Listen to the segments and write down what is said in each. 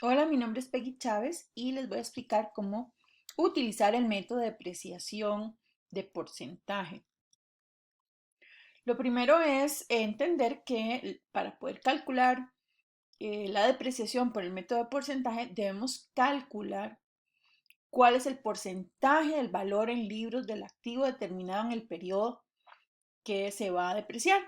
Hola, mi nombre es Peggy Chávez y les voy a explicar cómo utilizar el método de depreciación de porcentaje. Lo primero es entender que para poder calcular la depreciación por el método de porcentaje debemos calcular cuál es el porcentaje del valor en libros del activo determinado en el periodo que se va a depreciar.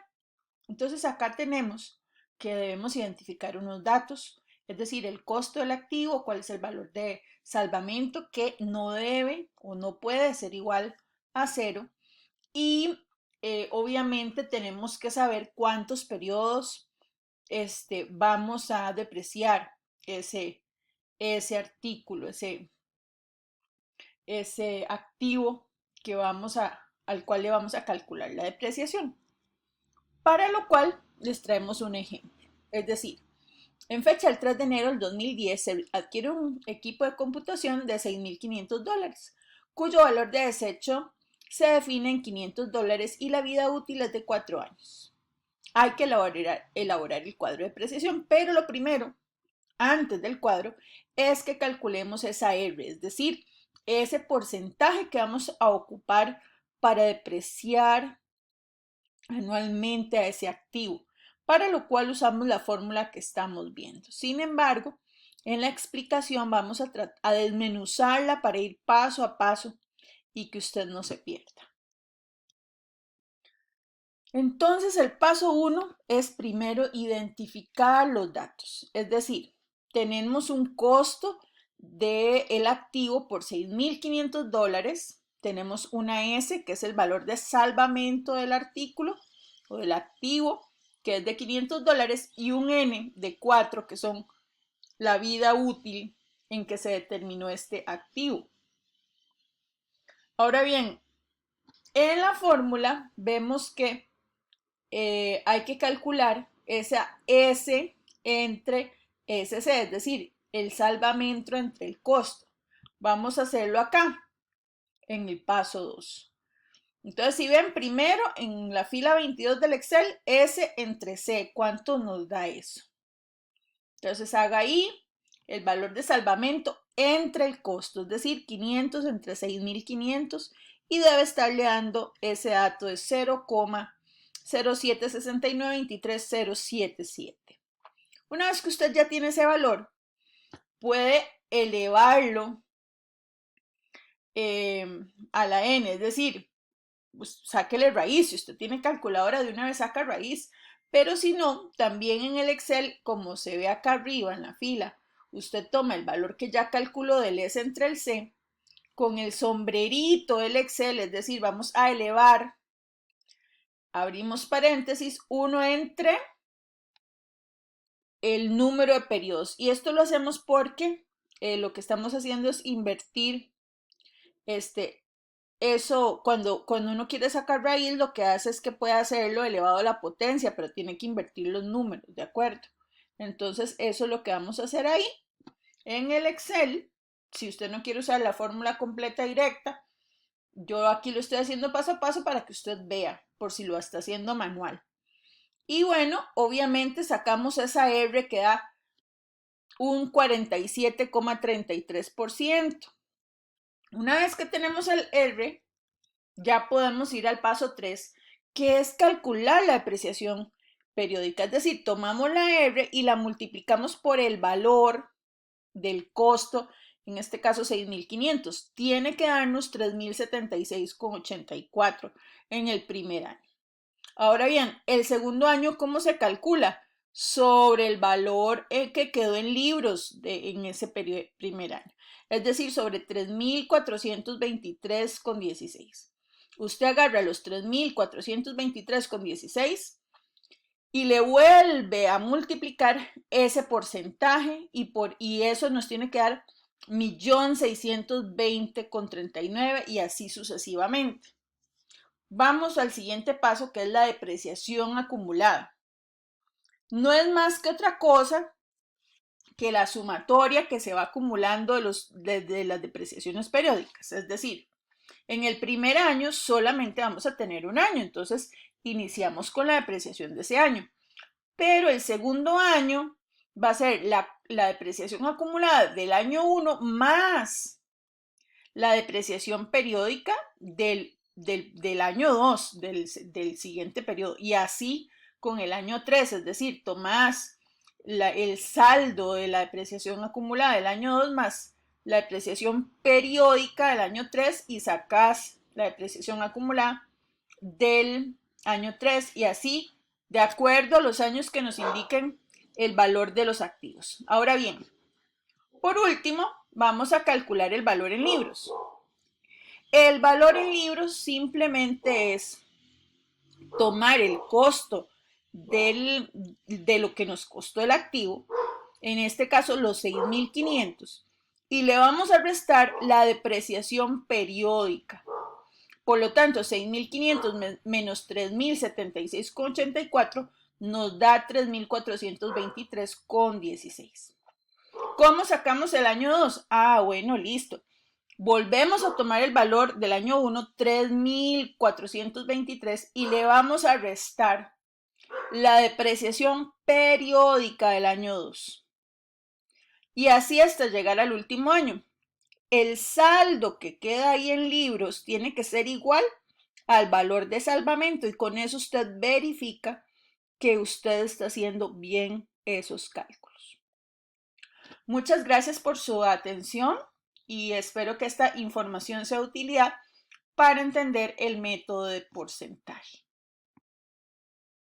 Entonces acá tenemos que debemos identificar unos datos, es decir, el costo del activo, cuál es el valor de salvamento que no debe o no puede ser igual a cero y obviamente tenemos que saber cuántos periodos vamos a depreciar ese, ese artículo, ese activo al cual le vamos a calcular la depreciación. Para lo cual les traemos un ejemplo. Es decir, en fecha del 3 de enero del 2010 se adquiere un equipo de computación de $6,500, cuyo valor de desecho se define en $500 y la vida útil es de 4 años. Hay que elaborar el cuadro de depreciación, pero lo primero, antes del cuadro, es que calculemos esa R, es decir, ese porcentaje que vamos a ocupar para depreciar anualmente a ese activo, para lo cual usamos la fórmula que estamos viendo. Sin embargo, en la explicación vamos a desmenuzarla para ir paso a paso y que usted no se pierda. Entonces, el paso 1 es primero identificar los datos, es decir, tenemos un costo del activo por $6,500, tenemos una S que es el valor de salvamento del artículo o del activo que es de $500 y un N de 4 que son la vida útil en que se determinó este activo. Ahora bien, en la fórmula vemos que hay que calcular esa S entre SC, es decir, el salvamento entre el costo. Vamos a hacerlo acá, en el paso 2. Entonces, si ven primero en la fila 22 del Excel, S entre C, ¿cuánto nos da eso? Entonces, haga ahí el valor de salvamento entre el costo, es decir, 500 entre 6,500 y debe estarle dando ese dato de 0,076923077. Una vez que usted ya tiene ese valor, puede elevarlo a la n, es decir, pues, sáquele raíz. Si usted tiene calculadora, de una vez saca raíz. Pero si no, también en el Excel, como se ve acá arriba en la fila, usted toma el valor que ya calculó del S entre el C con el sombrerito del Excel, es decir, vamos a elevar, abrimos paréntesis, 1 entre el número de periodos. Y esto lo hacemos porque lo que estamos haciendo es invertir eso, cuando uno quiere sacar raíz, lo que hace es que puede hacerlo elevado a la potencia, pero tiene que invertir los números, ¿de acuerdo? Entonces, eso es lo que vamos a hacer ahí. En el Excel, si usted no quiere usar la fórmula completa directa, yo aquí lo estoy haciendo paso a paso para que usted vea, por si lo está haciendo manual. Y bueno, obviamente sacamos esa R que da un 47,33%. Una vez que tenemos el R, ya podemos ir al paso 3, que es calcular la depreciación periódica. Es decir, tomamos la R y la multiplicamos por el valor del costo, en este caso 6,500. Tiene que darnos 3,076,84 en el primer año. Ahora bien, el segundo año, ¿cómo se calcula? Sobre el valor que quedó en libros en ese primer año. Es decir, sobre 3,423,16. Usted agarra los 3,423,16 y le vuelve a multiplicar ese porcentaje y eso nos tiene que dar 1,620,39 y así sucesivamente. Vamos al siguiente paso, que es la depreciación acumulada. No es más que otra cosa que la sumatoria que se va acumulando de las depreciaciones periódicas. Es decir, en el primer año solamente vamos a tener un año, entonces iniciamos con la depreciación de ese año. Pero el segundo año va a ser la depreciación acumulada del año 1 más la depreciación periódica del año 2, del siguiente periodo, y así con el año 3, es decir, tomás el saldo de la depreciación acumulada del año 2 más la depreciación periódica del año 3 y sacás la depreciación acumulada del año 3 y así de acuerdo a los años que nos indiquen el valor de los activos. Ahora bien, por último, vamos a calcular el valor en libros. El valor en libros simplemente es tomar el costo de lo que nos costó el activo, en este caso los 6.500, y le vamos a restar la depreciación periódica. Por lo tanto, 6.500 menos 3.076,84 nos da 3.423,16. ¿Cómo sacamos el año 2? Ah, bueno, listo. Volvemos a tomar el valor del año 1, 3.423, y le vamos a restar la depreciación periódica del año 2. Y así hasta llegar al último año. El saldo que queda ahí en libros tiene que ser igual al valor de salvamento y con eso usted verifica que usted está haciendo bien esos cálculos. Muchas gracias por su atención y espero que esta información sea de utilidad para entender el método de porcentaje.